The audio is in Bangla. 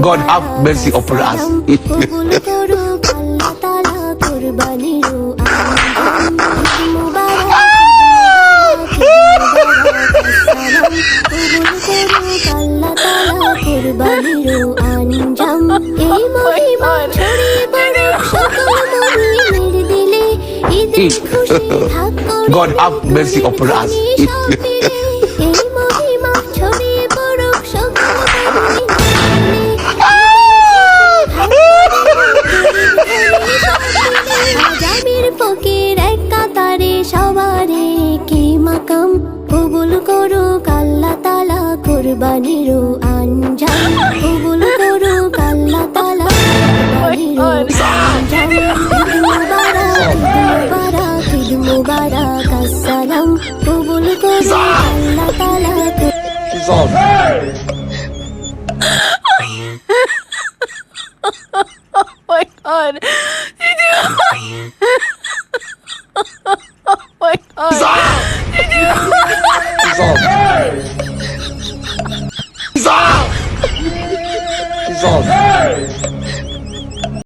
God have mercy upon us. God have mercy upon us. কবুল করুক আল্লাহ তাআলা কুরবানিরও আঞ্জাম কবুল করুক আল্লাহ তাআলা ঈদ মুবারক আসসালাম কবুল করুক আল্লাহ তাআলা Oh my god. Oh my god. Dissolve.